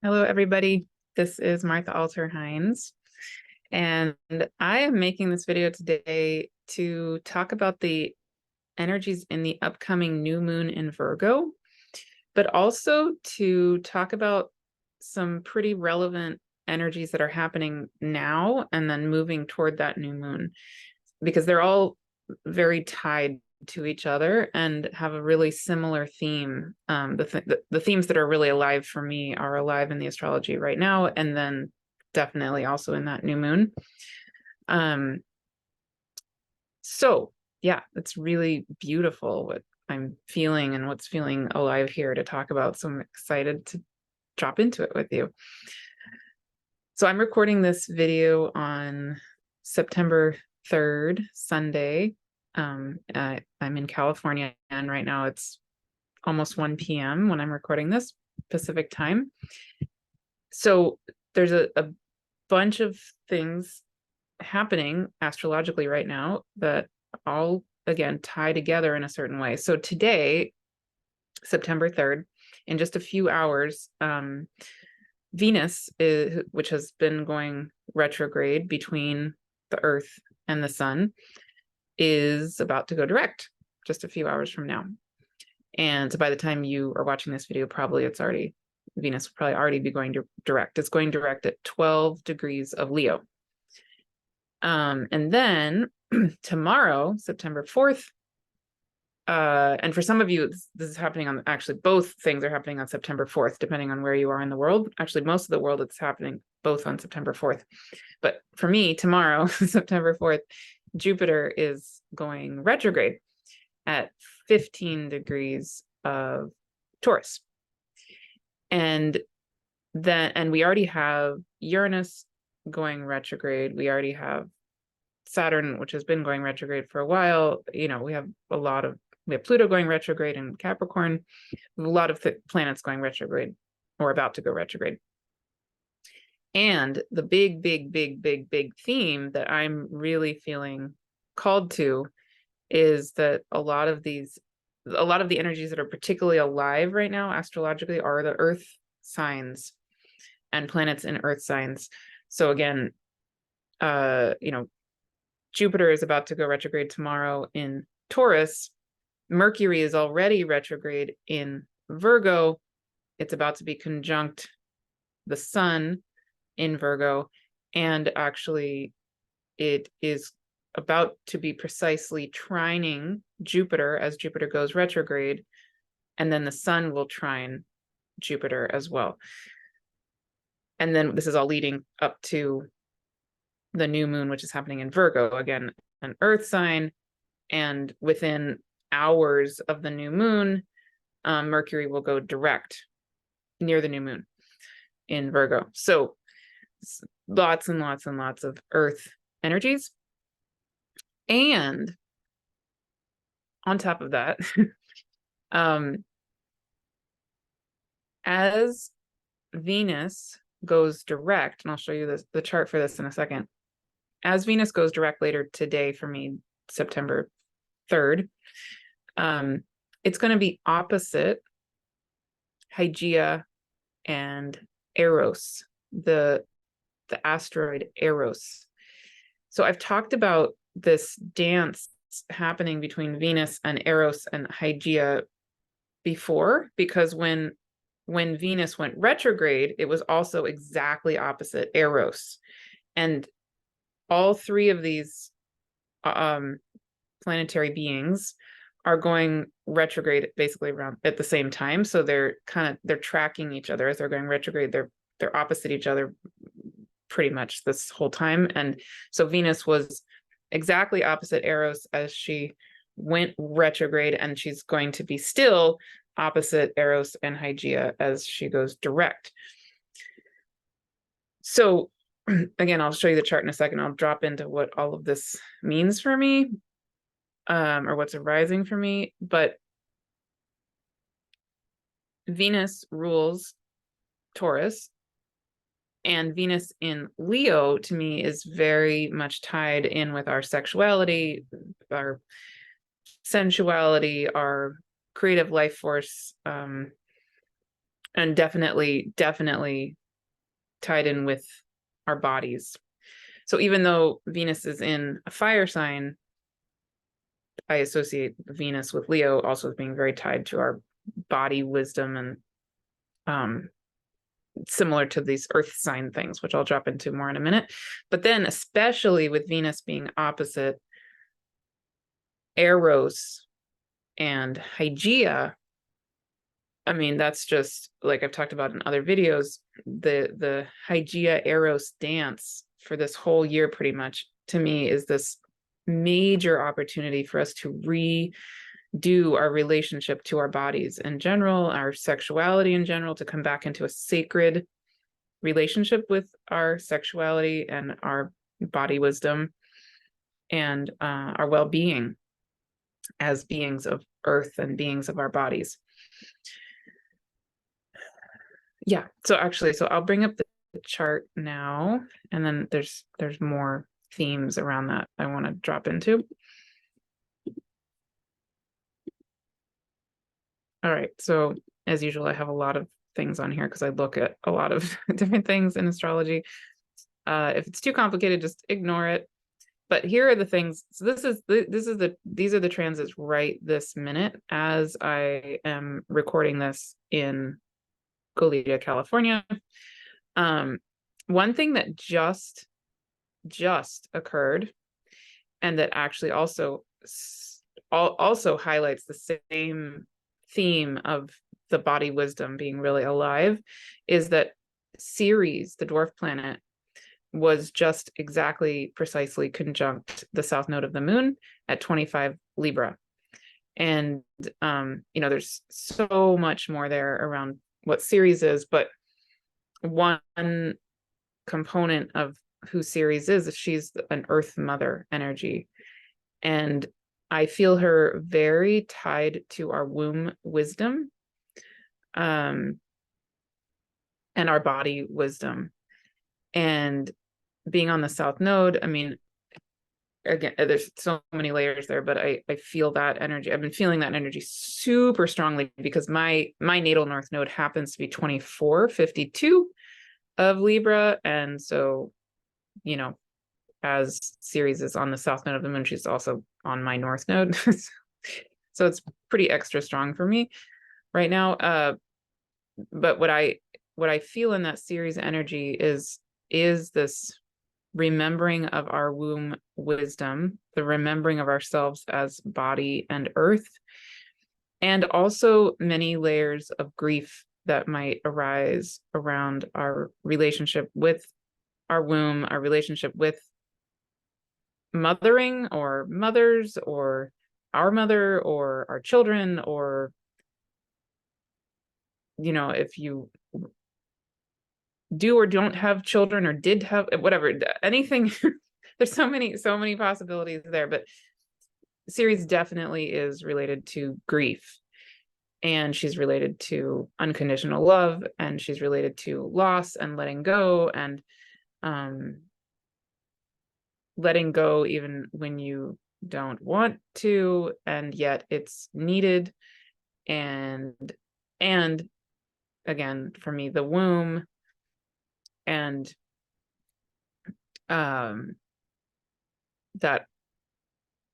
Hello, everybody. This is Martha Alter Hines, and I am making this video today to talk about the energies in the upcoming new moon in Virgo, but also to talk about some pretty relevant energies that are happening now and then moving toward that new moon, because they're all very tied to each other and have a really similar theme. The themes that are really alive for me are alive in the astrology right now, and then definitely also in that new moon. So yeah, it's really beautiful what I'm feeling and what's feeling alive here to talk about. So I'm excited to drop into it with you. So I'm recording this video on September 3rd, Sunday. I'm in California, and right now it's almost 1 p.m. when I'm recording this Pacific time. So there's a bunch of things happening astrologically right now that all, again, tie together in a certain way. So today, September 3rd, in just a few hours, Venus, which has been going retrograde between the Earth and the Sun, is about to go direct just a few hours from now. And so by the time you are watching this video, Venus will probably already be going direct. It's going direct at 12 degrees of Leo. And then tomorrow, September 4th, and for some of you, this is happening on, actually, both things are happening on September 4th, depending on where you are in the world. Actually, most of the world, it's happening both on September 4th. But for me, tomorrow, September 4th, Jupiter is going retrograde at 15 degrees of Taurus. And we already have Uranus going retrograde. We already have Saturn, which has been going retrograde for a while. You know, we have Pluto going retrograde in Capricorn. We have a lot of planets going retrograde or about to go retrograde. And the big theme that I'm really feeling called to is that a lot of the energies that are particularly alive right now astrologically are the Earth signs and planets in Earth signs. So again, Jupiter is about to go retrograde tomorrow in Taurus. Mercury is already retrograde in Virgo. It's about to be conjunct the Sun in Virgo, and actually it is about to be precisely trining Jupiter as Jupiter goes retrograde, and then the Sun will trine Jupiter as well. And then this is all leading up to the new moon, which is happening in Virgo, again, an Earth sign, and within hours of the new moon, Mercury will go direct near the new moon in Virgo. So lots and lots and lots of Earth energies. And on top of that, as Venus goes direct, and I'll show you the chart for this in a second. As Venus goes direct later today, for me, September 3rd, it's going to be opposite Hygeia and Eros, the asteroid Eros. So I've talked about this dance happening between Venus and Eros and Hygeia before, because when Venus went retrograde, it was also exactly opposite Eros. And all three of these planetary beings are going retrograde basically around at the same time. So they're tracking each other as they're going retrograde. They're opposite each other pretty much this whole time. And so Venus was exactly opposite Eros as she went retrograde, and she's going to be still opposite Eros and Hygeia as she goes direct. So again, I'll show you the chart in a second. I'll drop into what all of this means for me, or what's arising for me. But Venus rules Taurus, and Venus in Leo, to me, is very much tied in with our sexuality, our sensuality, our creative life force, and definitely tied in with our bodies. So even though Venus is in a fire sign, I associate Venus with Leo also as being very tied to our body wisdom, and similar to these earth sign things, which I'll drop into more in a minute. But then especially with Venus being opposite Eros and Hygeia, I mean, that's just like I've talked about in other videos, the Hygeia Eros dance for this whole year pretty much to me is this major opportunity for us to redo our relationship to our bodies in general, our sexuality in general, to come back into a sacred relationship with our sexuality and our body wisdom and our well-being as beings of earth and beings of our bodies. Yeah, so I'll bring up the chart now, and then there's more themes around that I want to drop into. All right, so as usual, I have a lot of things on here because I look at a lot of different things in astrology. If it's too complicated, just ignore it. But here are the things. So these are the transits right this minute as I am recording this in Goleta, California. One thing that just occurred, and that actually also highlights the same theme of the body wisdom being really alive, is that Ceres, the dwarf planet, was just precisely conjunct the south node of the moon at 25 Libra. And there's so much more there around what Ceres is, but one component of who Ceres is she's an earth mother energy, and I feel her very tied to our womb wisdom, and our body wisdom. And being on the south node, I mean, again, there's so many layers there, but I feel that energy. I've been feeling that energy super strongly because my natal north node happens to be 2452 of Libra. And so, as Ceres is on the south node of the moon, she's also on my north node. So it's pretty extra strong for me right now. But what I feel in that Ceres energy is this remembering of our womb wisdom, the remembering of ourselves as body and earth, and also many layers of grief that might arise around our relationship with our womb, our relationship with mothering or mothers or our mother or our children, or if you do or don't have children or did have whatever, anything. There's so many possibilities there, but Ceres definitely is related to grief, and she's related to unconditional love, and she's related to loss and letting go, and letting go even when you don't want to, and yet it's needed. And again, for me, the womb and that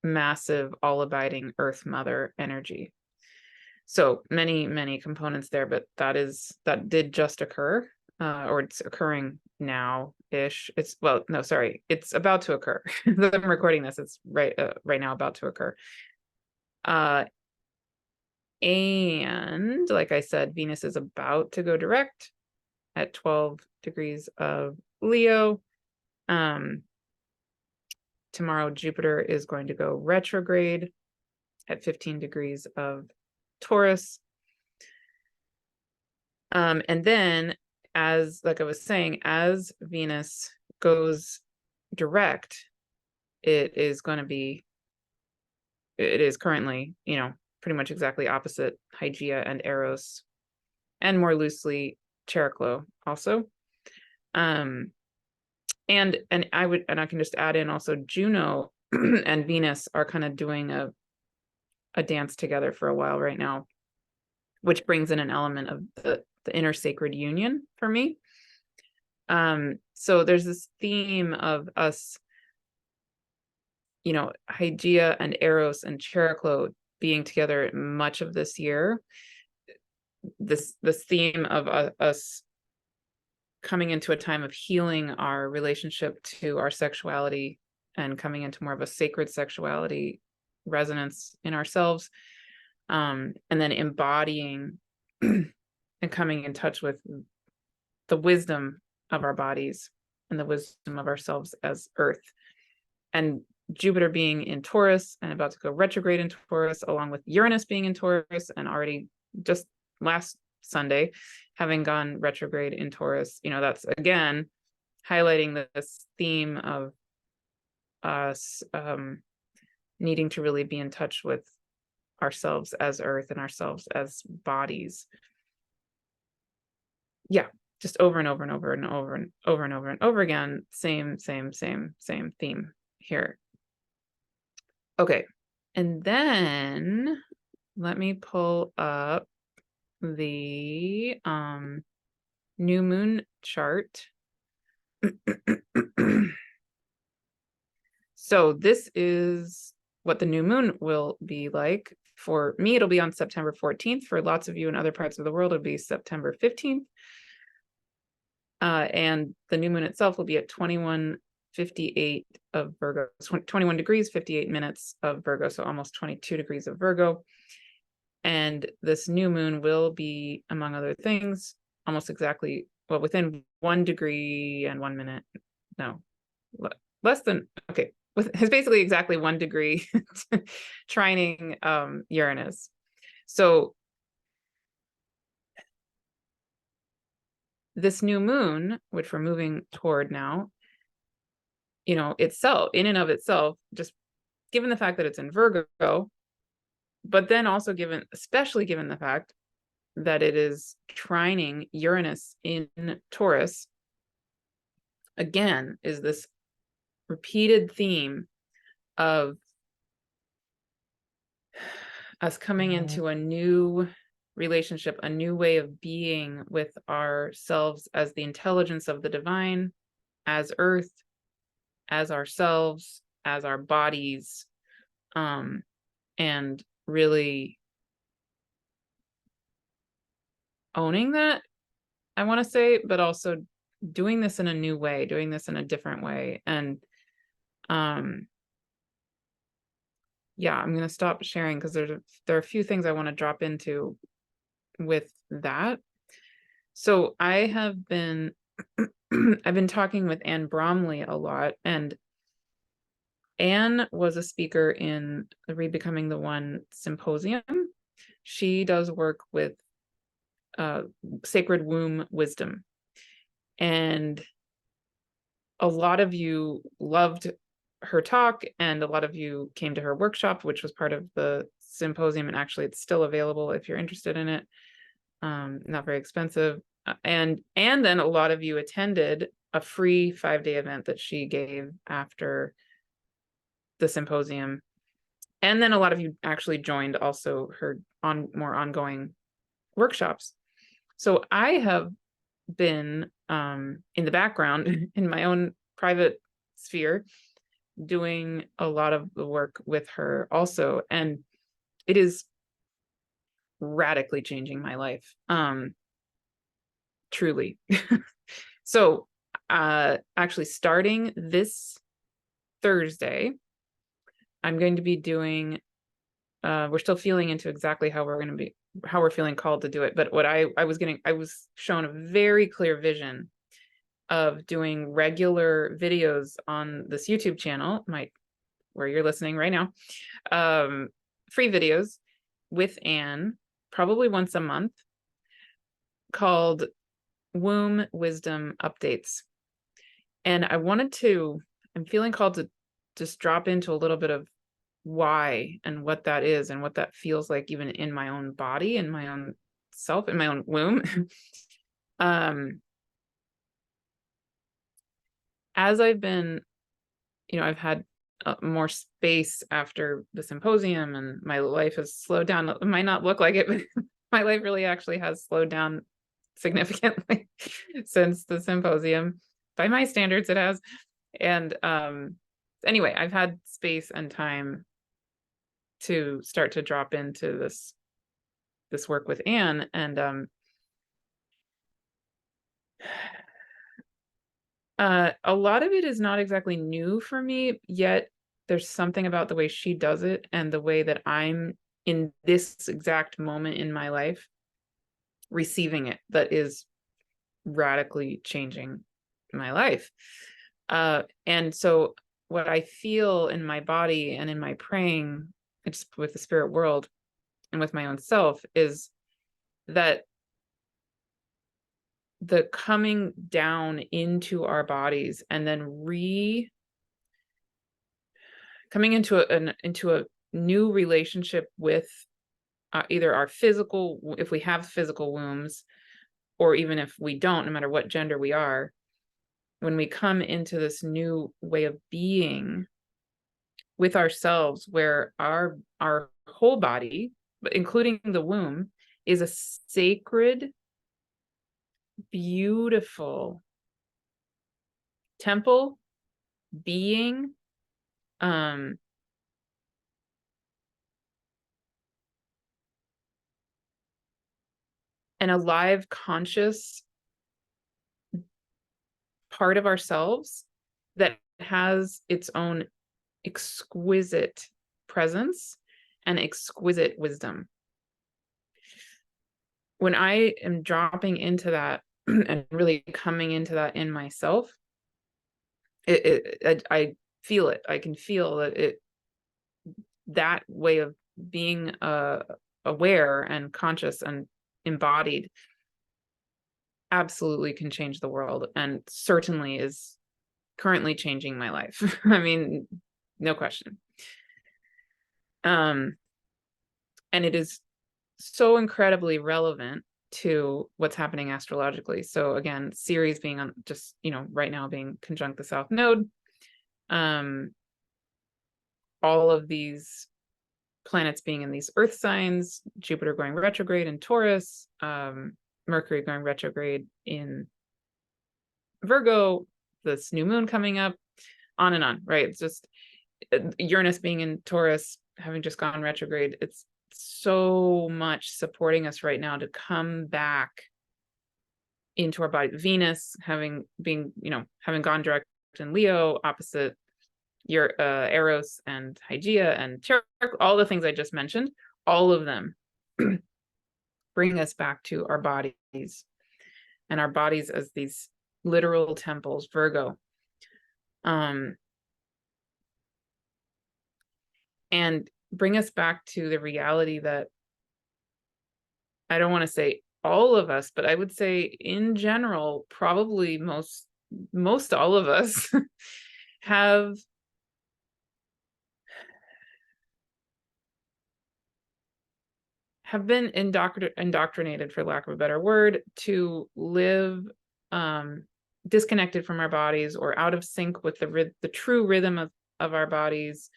massive all-abiding earth mother energy. So many components there, but that did just occur, or it's occurring now-ish. It's about to occur. I'm recording this, it's right now about to occur. And like I said, Venus is about to go direct at 12 degrees of Leo. Tomorrow, Jupiter is going to go retrograde at 15 degrees of Taurus. And then, like I was saying, as Venus goes direct, it is currently, pretty mumuch exactly opposite Hygeia and Eros, and more loosely Chariklo also. And I can just add in also Juno and Venus are kind of doing a dance together for a while right now, which brings in an element of the the inner sacred union for me. So there's this theme of us, Hygeia and Eros and Chariklo being together much of this year. This theme of us coming into a time of healing our relationship to our sexuality and coming into more of a sacred sexuality resonance in ourselves, and then embodying and coming in touch with the wisdom of our bodies and the wisdom of ourselves as Earth. And Jupiter being in Taurus and about to go retrograde in Taurus, along with Uranus being in Taurus and already just last Sunday having gone retrograde in Taurus, that's again highlighting this theme of us needing to really be in touch with ourselves as Earth and ourselves as bodies. Yeah, just over and over and over and over and over and over and over again. Same theme here. Okay, and then let me pull up the new moon chart. So this is what the new moon will be like. For me, it'll be on September 14th. For lots of you in other parts of the world, it'll be September 15th. And the new moon itself will be at 21:58 of Virgo, 21 degrees, 58 minutes of Virgo, so almost 22 degrees of Virgo. And this new moon will be, among other things, almost exactly, well, within 1 degree and 1 minute. No, less than, okay. It's basically exactly 1 degree trining Uranus. So this new moon, which we're moving toward now, itself, in and of itself, just given the fact that it's in Virgo, but then also especially given the fact that it is trining Uranus in Taurus, again, is this repeated theme of us coming into a new relationship, a new way of being with ourselves as the intelligence of the divine, as Earth, as ourselves, as our bodies, and really owning that, I want to say, but also doing this in a new way, doing this in a different way. And yeah, I'm going to stop sharing because there are a few things I want to drop into with that. So I have been I've been talking with Anne Bromley a lot, and Anne was a speaker in the Rebecoming the One symposium. She does work with sacred womb wisdom, and a lot of you loved her talk, and a lot of you came to her workshop, which was part of the symposium, and actually it's still available if you're interested in it. Not very expensive. And then a lot of you attended a free 5-day event that she gave after the symposium. And then a lot of you actually joined also her more ongoing workshops. So I have been in the background in my own private sphere doing a lot of the work with her also, and it is radically changing my life, truly. So actually starting this Thursday, I'm going to be doing, we're still feeling into exactly how we're feeling called to do it, but what I was shown a very clear vision of doing regular videos on this YouTube channel, where you're listening right now, free videos with Anne, probably once a month, called Womb Wisdom Updates. And I'm feeling called to just drop into a little bit of why and what that is and what that feels like, even in my own body, in my own self, in my own womb. As I've been, I've had more space after the symposium, and my life has slowed down. It might not look like it, but my life really actually has slowed down significantly since the symposium. By my standards, it has. And anyway, I've had space and time to start to drop into this work with Anne, and a lot of it is not exactly new for me, yet there's something about the way she does it and the way that I'm in this exact moment in my life receiving it that is radically changing my life. And so what I feel in my body and in my praying, it's with the spirit world and with my own self, is that the coming down into our bodies and then coming into a new relationship with either our physical, if we have physical wombs, or even if we don't, no matter what gender we are, when we come into this new way of being with ourselves, where our whole body, including the womb, is a sacred, beautiful temple, being, and a live, conscious part of ourselves that has its own exquisite presence and exquisite wisdom. When I am dropping into that and really coming into that in myself, I feel it. I can feel that that way of being aware and conscious and embodied absolutely can change the world, and certainly is currently changing my life. I mean, no question. And it is so incredibly relevant to what's happening astrologically. So again, Ceres being on just, right now being conjunct the South Node, all of these planets being in these earth signs, Jupiter going retrograde in Taurus, Mercury going retrograde in Virgo, this new moon coming up, on and on, right? It's just Uranus being in Taurus, having just gone retrograde. It's so much supporting us right now to come back into our body. Venus having gone direct in Leo, opposite your Eros and Hygeia and Cherok, all the things I just mentioned, all of them bring us back to our bodies, and our bodies as these literal temples, Virgo. And bring us back to the reality that, I don't want to say all of us, but I would say in general, probably most all of us have been indoctrinated, for lack of a better word, to live disconnected from our bodies, or out of sync with the true rhythm of our bodies.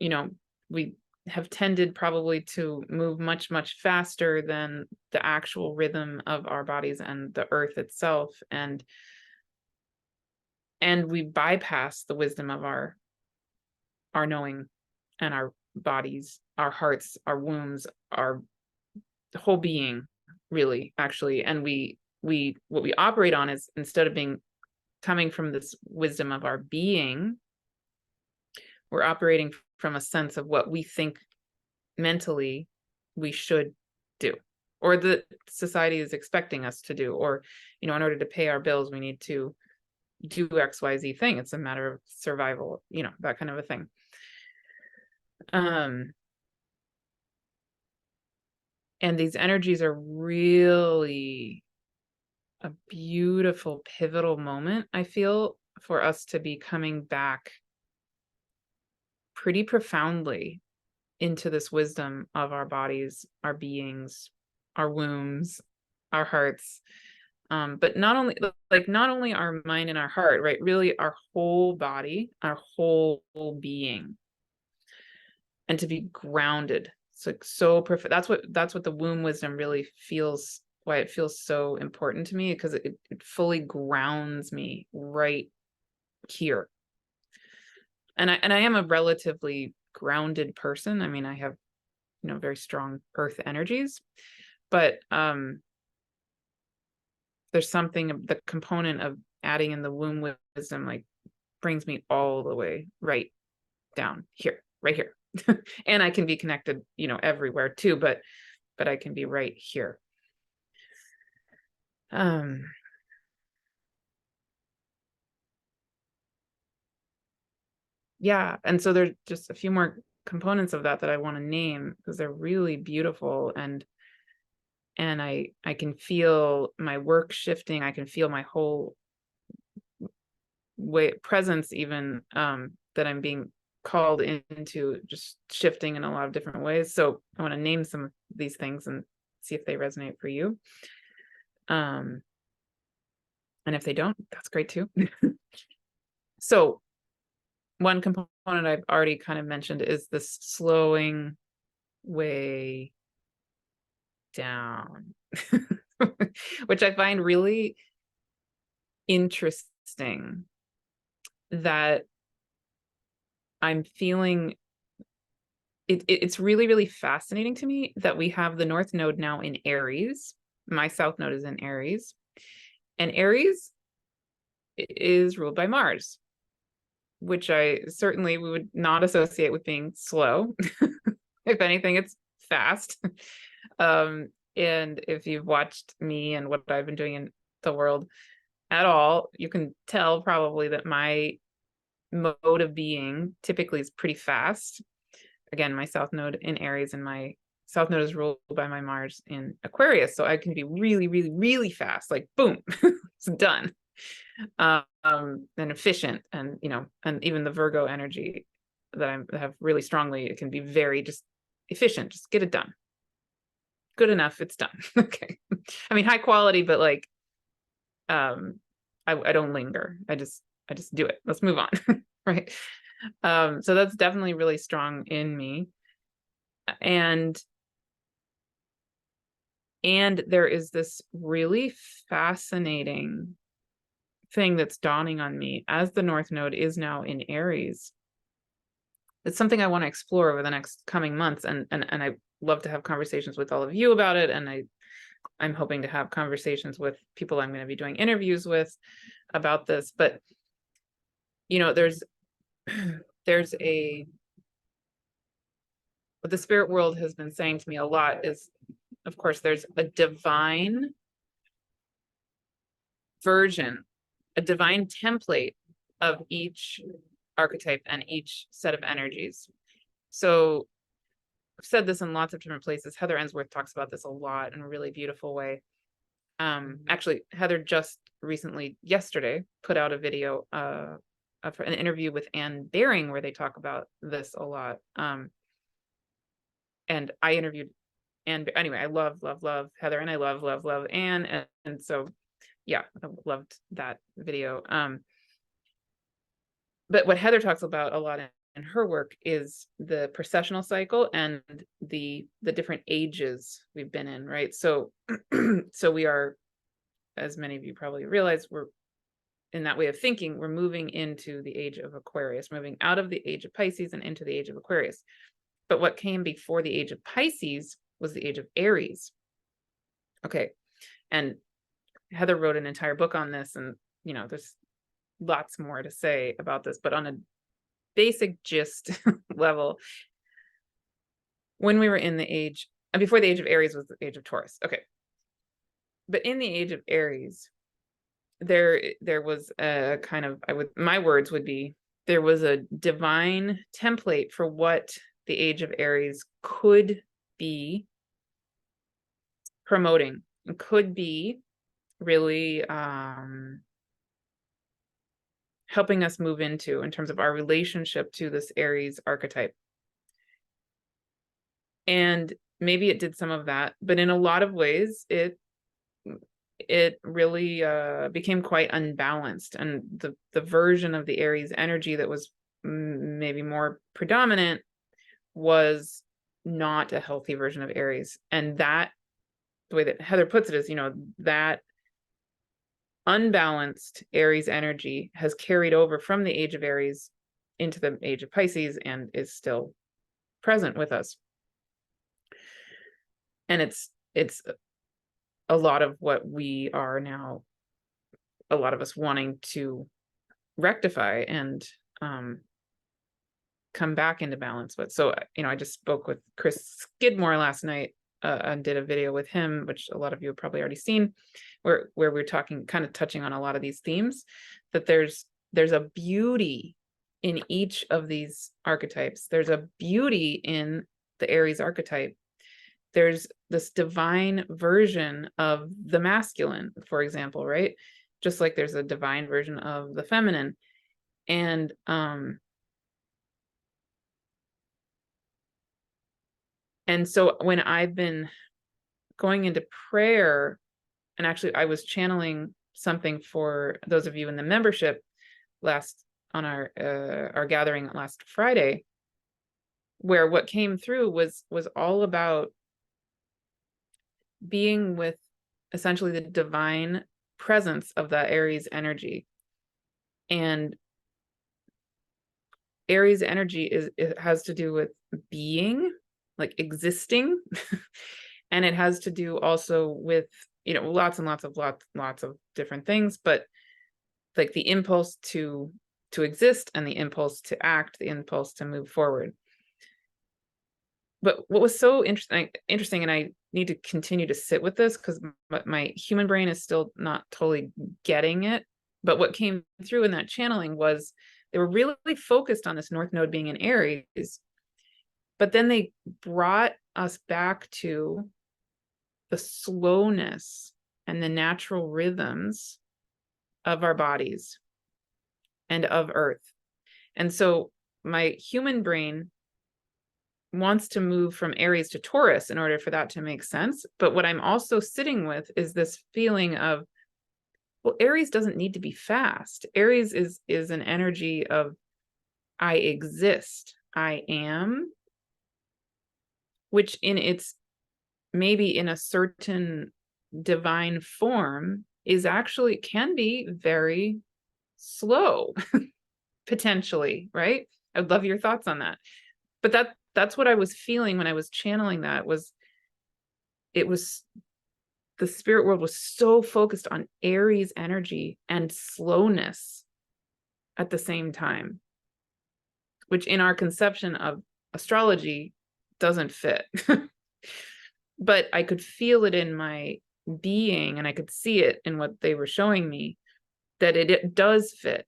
We have tended probably to move much, much faster than the actual rhythm of our bodies and the earth itself. And we bypass the wisdom of our knowing and our bodies, our hearts, our wombs, our whole being, really, actually. And what we operate on is, instead of coming from this wisdom of our being, we're operating from a sense of what we think mentally we should do, or the society is expecting us to do, or in order to pay our bills we need to do XYZ thing. It's a matter of survival, that kind of a thing. And these energies are really a beautiful pivotal moment, I feel, for us to be coming back pretty profoundly into this wisdom of our bodies, our beings, our wombs, our hearts, but not only our mind and our heart, right? Really our whole body, our whole being, and to be grounded. It's like so perfect. That's what the womb wisdom really feels why it feels so important to me, because it fully grounds me right here. And I am a relatively grounded person. I mean, I have, very strong earth energies, but there's something, the component of adding in the womb wisdom, like, brings me all the way right down here, right here. And I can be connected, everywhere too, but I can be right here. Yeah. And so there's just a few more components of that I want to name, because they're really beautiful, and I can feel my work shifting. I can feel my whole way presence, even that I'm being called into, just shifting in a lot of different ways. So I want to name some of these things and see if they resonate for you. And if they don't, that's great too. So one component I've already kind of mentioned is this slowing way down, which I find really interesting, that I'm feeling it's really, really fascinating to me that we have the North Node now in Aries. My South Node is in Aries, and Aries is ruled by Mars, which I certainly would not associate with being slow. If anything, it's fast. And if you've watched me and what I've been doing in the world at all, you can tell probably that my mode of being typically is pretty fast. Again, my South Node in Aries, and my South Node is ruled by my Mars in Aquarius. So I can be really, really, really fast, like boom, it's done. And efficient, and and even the Virgo energy that I have really strongly, it can be very just efficient, just get it done. Good enough, it's done. Okay. I mean, high quality, but like, I don't linger. I just do it. Let's move on. Right. So that's definitely really strong in me. And there is this really fascinating thing that's dawning on me as the North Node is now in Aries. It's something I want to explore over the next coming months, and I love to have conversations with all of you about it. And I'm hoping to have conversations with people I'm going to be doing interviews with about this. But there's what the spirit world has been saying to me a lot is, of course, there's a divine version, a divine template of each archetype and each set of energies. So I've said this in lots of different places. Heather Ensworth talks about this a lot in a really beautiful way. Actually, Heather just recently, yesterday, put out a video of an interview with Anne Baring where they talk about this a lot. And I interviewed Anne. Anyway, I love Heather, and I love Anne. And so, yeah, I loved that video. But what Heather talks about a lot in her work is the processional cycle and the different ages we've been in, right? So we are, as many of you probably realize, we're in that way of thinking, we're moving into the age of Aquarius, moving out of the age of Pisces and into the age of Aquarius. But what came before the age of Pisces was the age of Aries. Okay. And Heather wrote an entire book on this, and there's lots more to say about this, but on a basic gist level, when we were in the age, and before the age of Aries was the age of Taurus. Okay. But in the age of Aries, there was a kind of, my words would be, there was a divine template for what the age of Aries could be promoting, could be really helping us move into, in terms of our relationship to this Aries archetype. And maybe it did some of that, but in a lot of ways, it really became quite unbalanced. And the version of the Aries energy that was maybe more predominant was not a healthy version of Aries. And that the way that Heather puts it is, that unbalanced Aries energy has carried over from the age of Aries into the age of Pisces and is still present with us. And it's a lot of what we are now, a lot of us wanting to rectify and come back into balance with. So, I just spoke with Chris Skidmore last night and did a video with him, which a lot of you have probably already seen, where we're talking, kind of touching on a lot of these themes, that there's a beauty in each of these archetypes. There's a beauty in the Aries archetype. There's this divine version of the masculine, for example, right? Just like there's a divine version of the feminine. And so when I've been going into prayer, and actually I was channeling something for those of you in the membership on our gathering last Friday, where what came through was all about being with essentially the divine presence of that Aries energy. And Aries energy it has to do with being, like existing, and it has to do also with lots of different things, but like the impulse to exist and the impulse to act, the impulse to move forward. But what was so interesting, and I need to continue to sit with this because my human brain is still not totally getting it, but what came through in that channeling was they were really focused on this North Node being in Aries, but then they brought us back to the slowness and the natural rhythms of our bodies and of Earth. And so my human brain wants to move from Aries to Taurus in order for that to make sense. But what I'm also sitting with is this feeling of, well, Aries doesn't need to be fast. Aries is an energy of I exist, I am, which in its, maybe in a certain divine form, is actually can be very slow, potentially, right? I'd love your thoughts on that. But that's what I was feeling when I was channeling that, it was the spirit world was so focused on Aries energy and slowness at the same time, which in our conception of astrology doesn't fit. But I could feel it in my being, and I could see it in what they were showing me, that it does fit.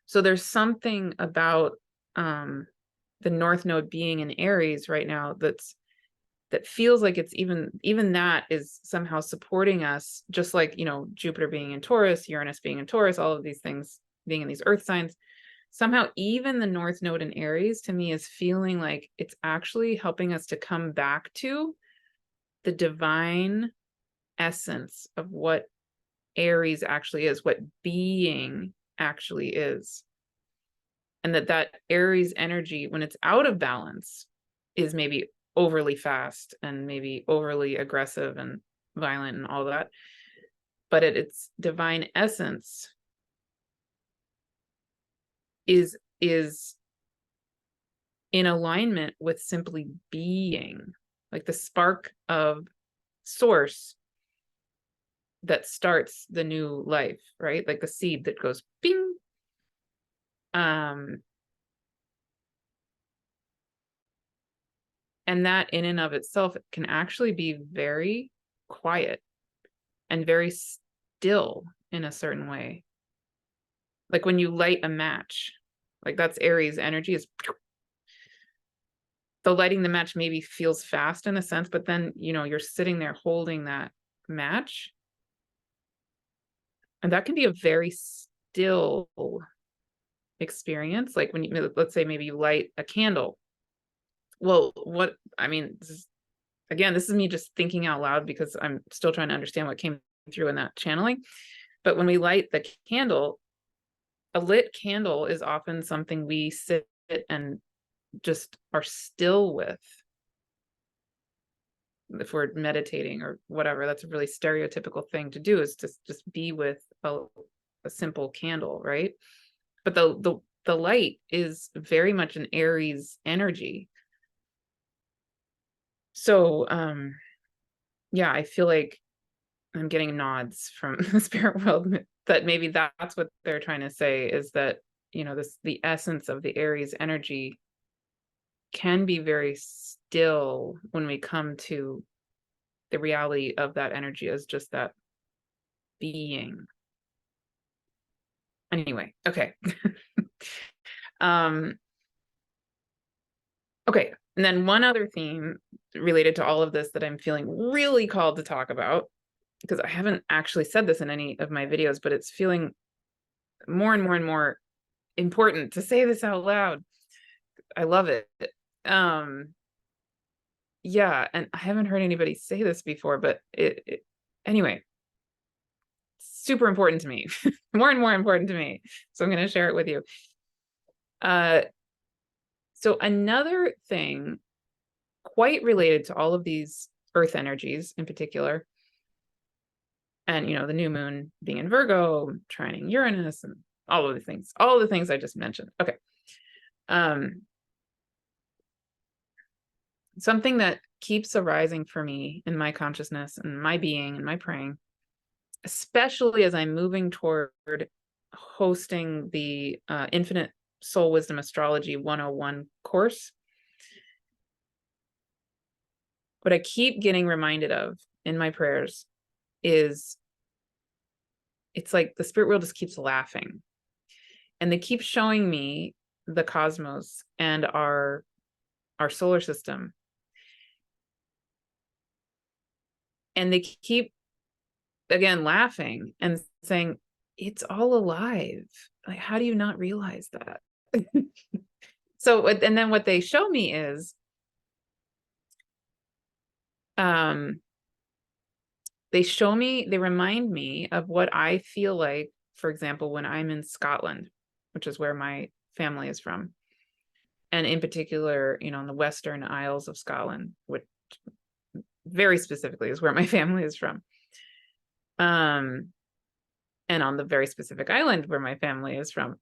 So there's something about the North Node being in Aries right now that feels like it's even that is somehow supporting us, just like Jupiter being in Taurus, Uranus being in Taurus, all of these things being in these earth signs. Somehow even the North Node in Aries to me is feeling like it's actually helping us to come back to the divine essence of what Aries actually is, what being actually is. And that Aries energy, when it's out of balance, is maybe overly fast and maybe overly aggressive and violent and all that. But at its divine essence is in alignment with simply being, like the spark of source that starts the new life, right? Like the seed that goes bing. And that in and of itself can actually be very quiet and very still in a certain way. Like when you light a match, like that's Aries energy, is the lighting the match maybe feels fast in a sense, but then you're sitting there holding that match, and that can be a very still experience. Like when let's say maybe you light a candle. Well, this is me just thinking out loud because I'm still trying to understand what came through in that channeling. But when we light the candle, a lit candle is often something we sit and just are still with. if we're meditating or whatever, that's a really stereotypical thing to do, is just be with a simple candle, right? But the light is very much an Aries energy. So yeah, I feel like I'm getting nods from the spirit world that maybe that's what they're trying to say, is that, you know, the essence of the Aries energy can be very still when we come to the reality of that energy as just that being. Anyway, okay. Okay, and then one other theme related to all of this that I'm feeling really called to talk about, because I haven't actually said this in any of my videos, but it's feeling more and more and more important to say this out loud. I love it. Yeah, and I haven't heard anybody say this before, but anyway, super important to me. More and more important to me. So I'm going to share it with you. So another thing quite related to all of these earth energies in particular, and, you know, the new moon being in Virgo, trining Uranus, and all of the things I just mentioned. Okay. Something that keeps arising for me in my consciousness and my being and my praying, especially as I'm moving toward hosting the Infinite Soul Wisdom Astrology 101 course, what I keep getting reminded of in my prayers is, it's like the spirit world just keeps laughing, and they keep showing me the cosmos and our solar system, and they keep again laughing and saying, it's all alive. Like, how do you not realize that? So, and then what they show me is, they remind me of what I feel like, for example, when I'm in Scotland, which is where my family is from. And in particular, you know, in the Western Isles of Scotland, which very specifically is where my family is from. And on the very specific island where my family is from.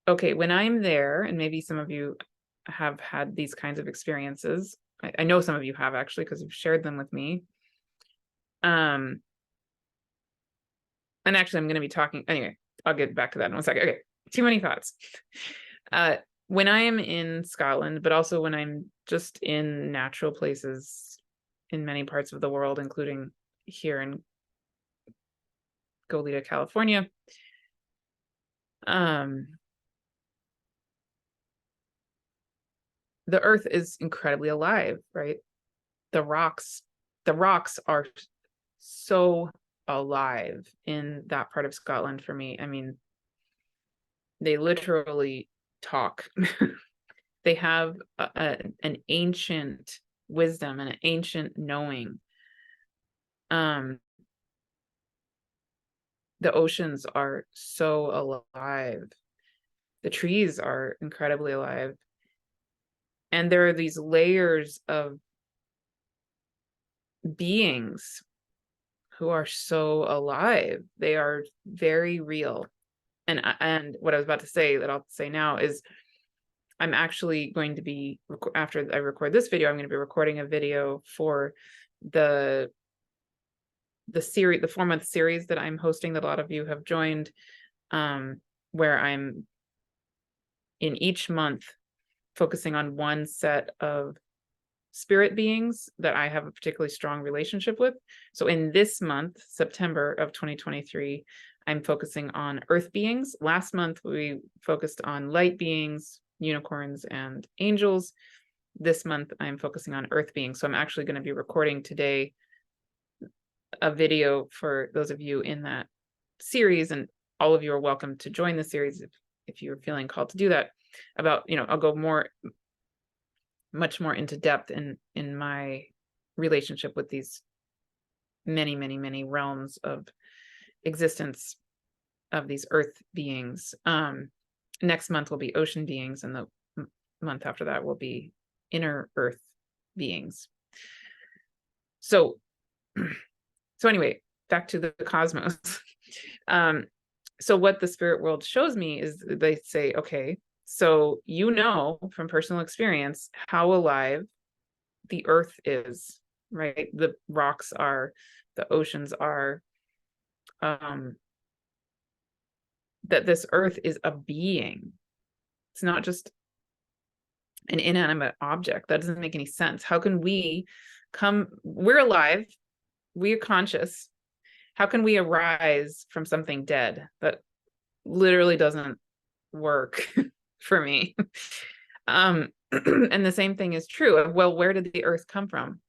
Okay, when I'm there, and maybe some of you have had these kinds of experiences. I know some of you have, actually, because you've shared them with me. And actually, I'm going to be talking, anyway, I'll get back to that in 1 second. Okay, too many thoughts. When I am in Scotland, but also when I'm just in natural places in many parts of the world, including here in Goleta, California, the earth is incredibly alive, right? The rocks are so alive in that part of Scotland for me. I mean, they literally talk. They have an ancient wisdom and an ancient knowing. The oceans are so alive. The trees are incredibly alive. And there are these layers of beings who are so alive. They are very real. And what I was about to say, that I'll say now, is I'm actually going to be, after I record this video, I'm going to be recording a video for the series, the 4-month series that I'm hosting, that a lot of you have joined, where I'm in each month focusing on one set of spirit beings that I have a particularly strong relationship with. So in this month, September of 2023, I'm focusing on earth beings. Last month, we focused on light beings, unicorns, and angels. This month, I'm focusing on earth beings. So I'm actually going to be recording today a video for those of you in that series, and all of you are welcome to join the series if you're feeling called to do that, about, you know, I'll go much more into depth in my relationship with these many realms of existence of these earth beings. Next month will be ocean beings, and the month after that will be inner earth beings. So, so anyway, back to the cosmos. So what the spirit world shows me is they say, okay, so you know from personal experience how alive the earth is, right? The rocks are, the oceans are, that this earth is a being. It's not just an inanimate object. That doesn't make any sense. How can we we're alive, we're conscious. How can we arise from something dead? That literally doesn't work for me. And the same thing is true of, well, where did the earth come from?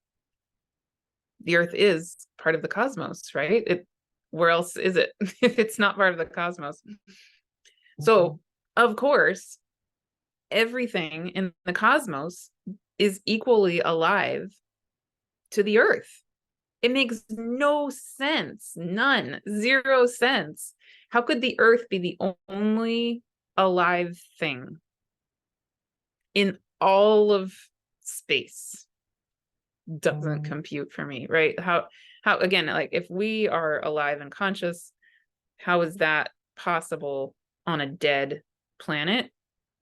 The earth is part of the cosmos, right? Where else is it if it's not part of the cosmos? So, of course, everything in the cosmos is equally alive to the earth. It makes no sense. None. Zero sense. How could the earth be the only alive thing in all of space? Doesn't compute for me, right? How again, like, if we are alive and conscious, how is that possible on a dead planet?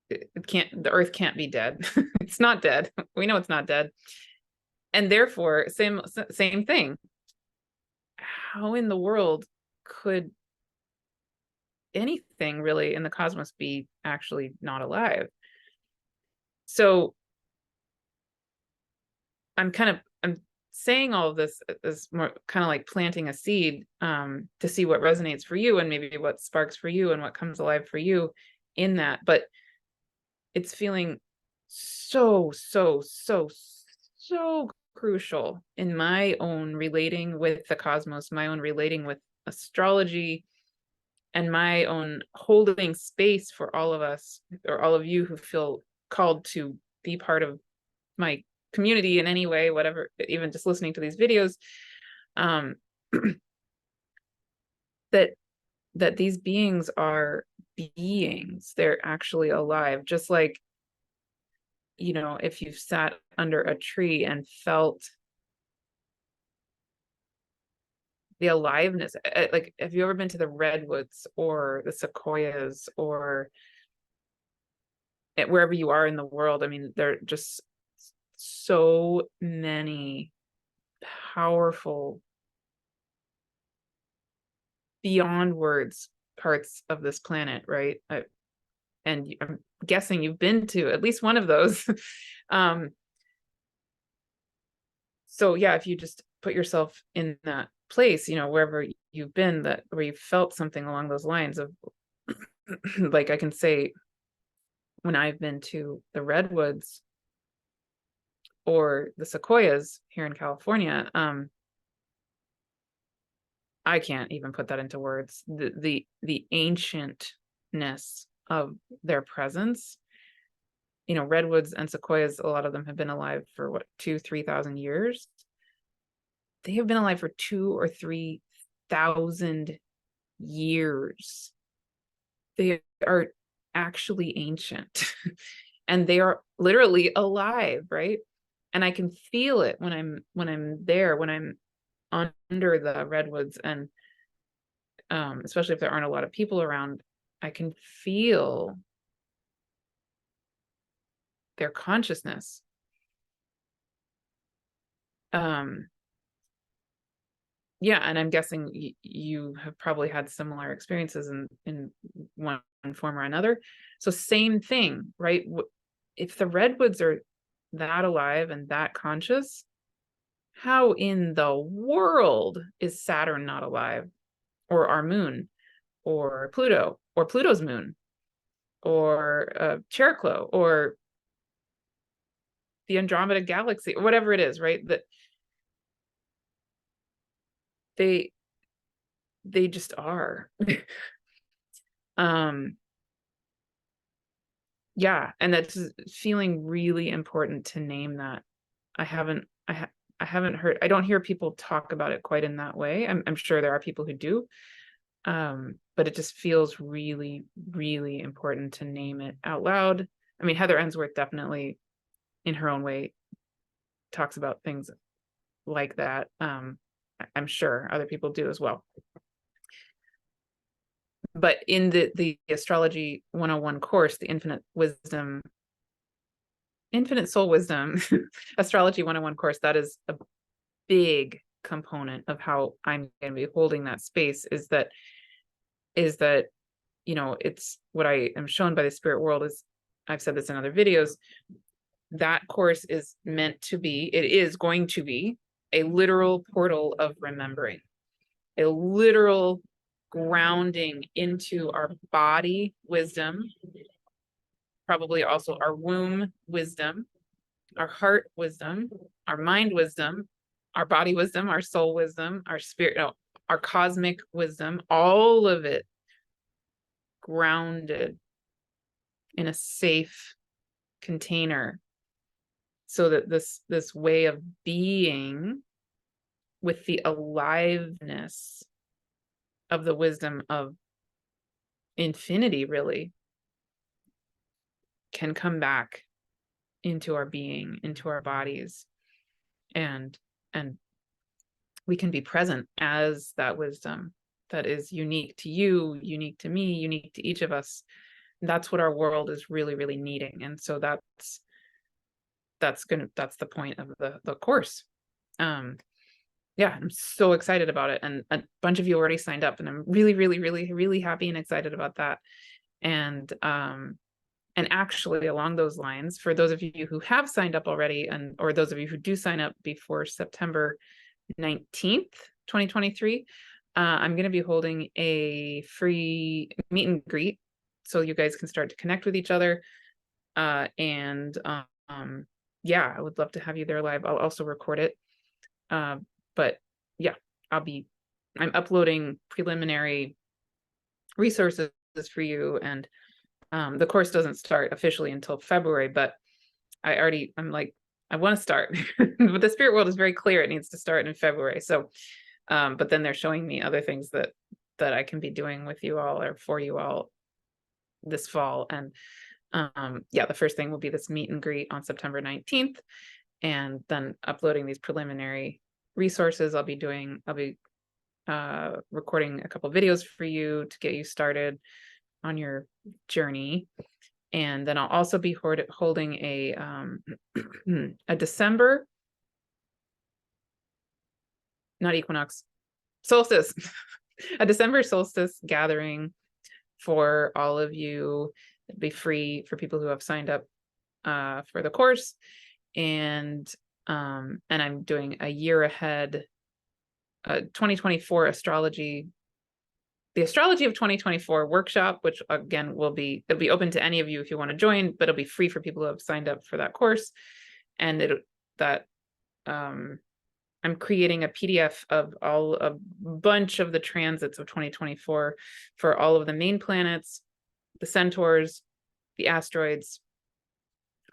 The earth can't be dead. It's not dead. We know it's not dead. And therefore, same thing. How in the world could anything really in the cosmos be actually not alive? So I'm saying all of this is more kind of like planting a seed, to see what resonates for you and maybe what sparks for you and what comes alive for you in that. But it's feeling so crucial in my own relating with the cosmos, my own relating with astrology, and my own holding space for all of us, or all of you who feel called to be part of my community in any way, whatever, even just listening to these videos, that these beings are beings. They're actually alive. Just like, if you've sat under a tree and felt the aliveness, like, have you ever been to the redwoods or the sequoias or wherever you are in the world? I mean, there are just so many powerful, beyond words parts of this planet, right? And I'm guessing you've been to at least one of those. So yeah, if you just put yourself in that place, wherever you've been, where you felt something along those lines of, like, I can say, when I've been to the redwoods or the sequoias here in California, I can't even put that into words. The ancientness of their presence. Redwoods and sequoias, a lot of them have been alive for what, 2,000-3,000 years. They have been alive for 2,000 or 3,000 years. They are actually ancient and they are literally alive, right? And I can feel it when I'm there, when I'm under the redwoods, and especially if there aren't a lot of people around, I can feel their consciousness. Yeah, and I'm guessing you have probably had similar experiences in one form or another. So same thing, right? If the redwoods are that alive and that conscious, how in the world is Saturn not alive, or our moon, or Pluto, or Pluto's moon, or Cheroklo, or the Andromeda galaxy, or whatever it is, right? That they just are. Yeah, and that's feeling really important to name that. I haven't heard, I don't hear people talk about it quite in that way. I'm sure there are people who do, but it just feels really, really important to name it out loud. I mean, Heather Ensworth definitely, in her own way, talks about things like that. I'm sure other people do as well. But in the Astrology 101 course, the Infinite Soul Wisdom Astrology 101 course, that is a big component of how I'm going to be holding that space, is that, you know, it's what I am shown by the spirit world is, I've said this in other videos, that course is meant to be, it is going to be a literal portal of remembering, a literal grounding into our body wisdom, probably also our womb wisdom, our heart wisdom, our mind wisdom, our body wisdom, our soul wisdom, our spirit, our cosmic wisdom, all of it grounded in a safe container, so that this way of being with the aliveness of the wisdom of infinity really can come back into our being, into our bodies, and we can be present as that wisdom that is unique to you, unique to me, unique to each of us. That's what our world is really, really needing. And so that's the point of the course. Yeah, I'm so excited about it. And a bunch of you already signed up, and I'm really, really, really, really happy and excited about that. And actually, along those lines, for those of you who have signed up already, or those of you who do sign up before September 19th, 2023, I'm going to be holding a free meet and greet, so you guys can start to connect with each other. Yeah, I would love to have you there live. I'll also record it. But yeah, I'm uploading preliminary resources for you, and the course doesn't start officially until February, but I'm like, I want to start. But the spirit world is very clear, it needs to start in February. So but then they're showing me other things that I can be doing with you all or for you all this fall. And yeah, the first thing will be this meet and greet on September 19th, and then uploading these preliminary resources. I'll be recording a couple videos for you to get you started on your journey. And then I'll also be holding a December, not equinox, solstice, a December solstice gathering for all of you. It'll be free for people who have signed up for the course. And I'm doing a year ahead 2024 astrology, the Astrology of 2024 workshop, which again it'll be open to any of you if you want to join, but it'll be free for people who have signed up for that course. And I'm creating a PDF of a bunch of the transits of 2024 for all of the main planets, the centaurs, the asteroids,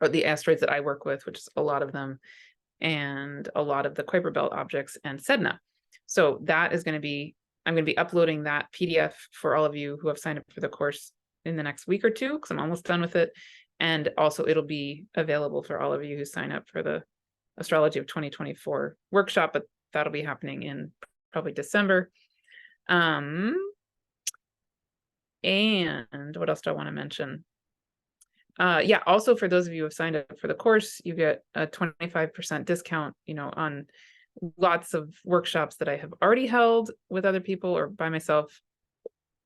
or the asteroids that I work with, which is a lot of them, and a lot of the Kuiper Belt objects and Sedna. So that is going to be, I'm going to be uploading that PDF for all of you who have signed up for the course in the next week or two, because I'm almost done with it. And also it'll be available for all of you who sign up for the Astrology of 2024 workshop, but that'll be happening in probably December. And what else do I want to mention? Yeah, also for those of you who have signed up for the course, you get a 25% discount, on lots of workshops that I have already held with other people or by myself.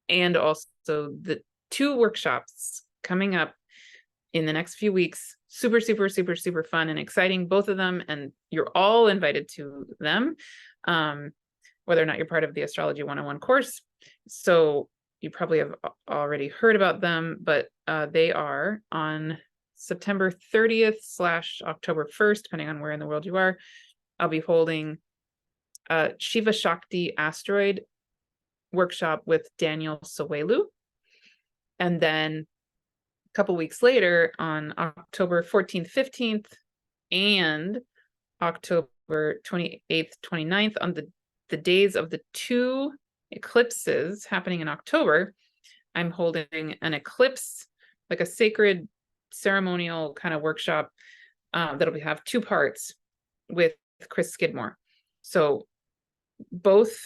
And also the 2 workshops coming up in the next few weeks, super, super, super, super fun and exciting, both of them. And you're all invited to them, whether or not you're part of the Astrology 101 course. So you probably have already heard about them, but they are on September 30th / October 1st, depending on where in the world you are. I'll be holding a Shiva Shakti asteroid workshop with Daniel Sawelu. And then a couple weeks later, on October 14th, 15th, and October 28th, 29th, on the days of the 2 eclipses happening in October, I'm holding an eclipse, like a sacred ceremonial kind of workshop that'll have 2 parts with Chris Skidmore. So both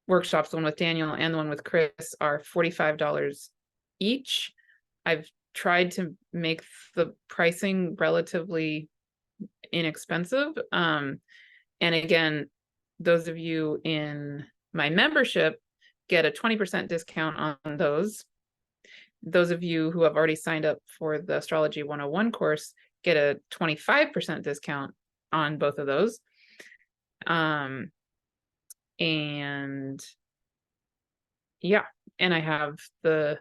workshops, the one with Daniel and the one with Chris, are $45 each. I've tried to make the pricing relatively inexpensive. And again, those of you in my membership get a 20% discount on those. Those of you who have already signed up for the Astrology 101 course get a 25% discount on both of those. And yeah, and I have the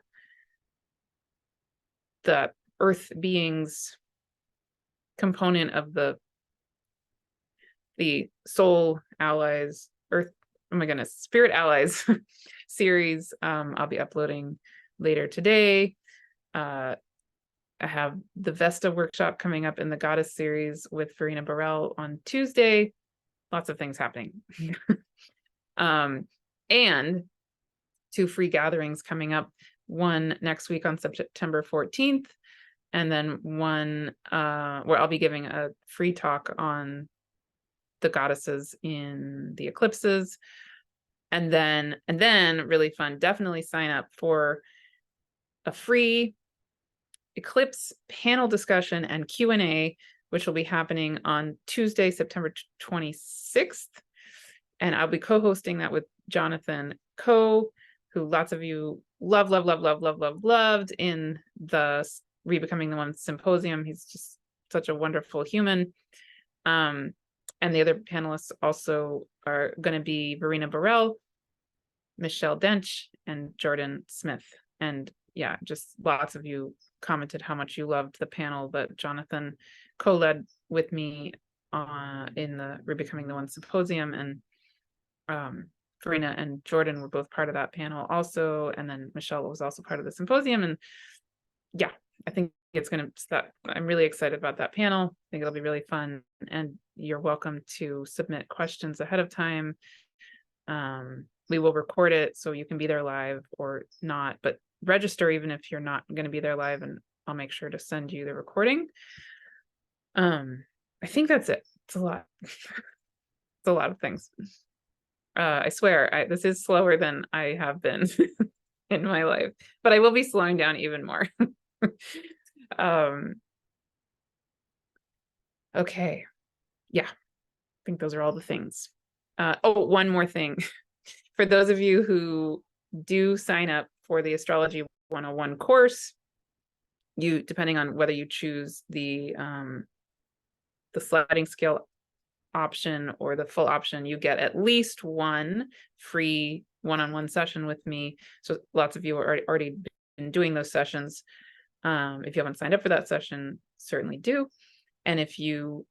earth beings component of the soul allies, oh my goodness, spirit allies series. I'll be uploading later today. I have the Vesta workshop coming up in the Goddess series with Verena Burrell on Tuesday. Lots of things happening. And 2 free gatherings coming up, one next week on September 14th, and then one where I'll be giving a free talk on the goddesses in the eclipses. And then really fun, definitely sign up for a free eclipse panel discussion and Q&A, which will be happening on Tuesday, September 26th. And I'll be co-hosting that with Jonathan Coe, who lots of you loved in the Rebecoming the One symposium. He's just such a wonderful human. And the other panelists also are going to be Verena Burrell, Michelle Dench, and Jordan Smith. And yeah, just lots of you commented how much you loved the panel that Jonathan co-led with me in the Rebecoming the One symposium. And Verena and Jordan were both part of that panel also. And then Michelle was also part of the symposium. And yeah, I think it's going to, I'm really excited about that panel. I think it'll be really fun. And you're welcome to submit questions ahead of time. We will record it so you can be there live or not, but register even if you're not going to be there live, and I'll make sure to send you the recording. I think that's it. It's a lot. It's a lot of things. I swear, this is slower than I have been in my life, but I will be slowing down even more. Okay. Yeah, I think those are all the things. Oh, one more thing. For those of you who do sign up for the Astrology 101 course, depending on whether you choose the sliding scale option or the full option, you get at least one free one-on-one session with me. So lots of you are already been doing those sessions. If you haven't signed up for that session, certainly do. And if you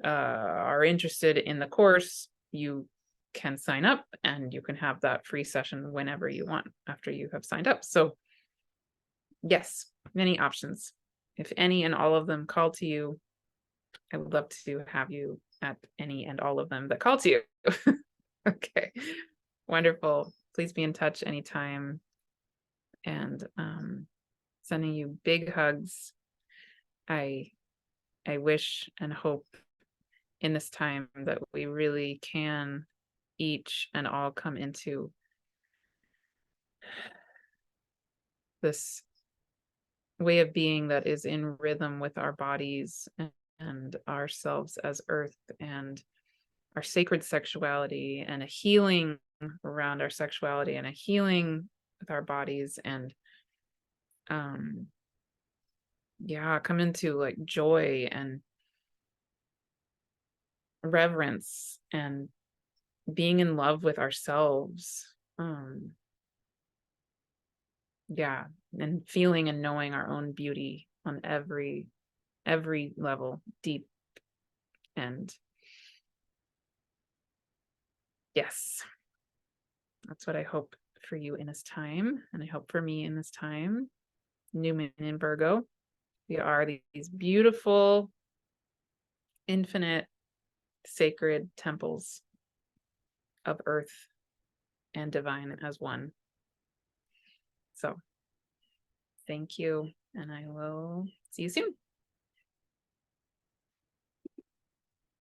are interested in the course, you can sign up and you can have that free session whenever you want after you have signed up. So yes, many options. If any and all of them call to you, I would love to have you at any and all of them that call to you. Okay, wonderful. Please be in touch anytime. And sending you big hugs. I wish and hope in this time that we really can each and all come into this way of being that is in rhythm with our bodies and ourselves as earth, and our sacred sexuality, and a healing around our sexuality, and a healing with our bodies, and yeah, come into like joy and reverence and being in love with ourselves. Yeah, and feeling and knowing our own beauty on every level, deep. And yes, that's what I hope for you in this time, and I hope for me in this time. New moon in Virgo, we are these beautiful, infinite, sacred temples of earth and divine as one. So thank you, and I will see you soon.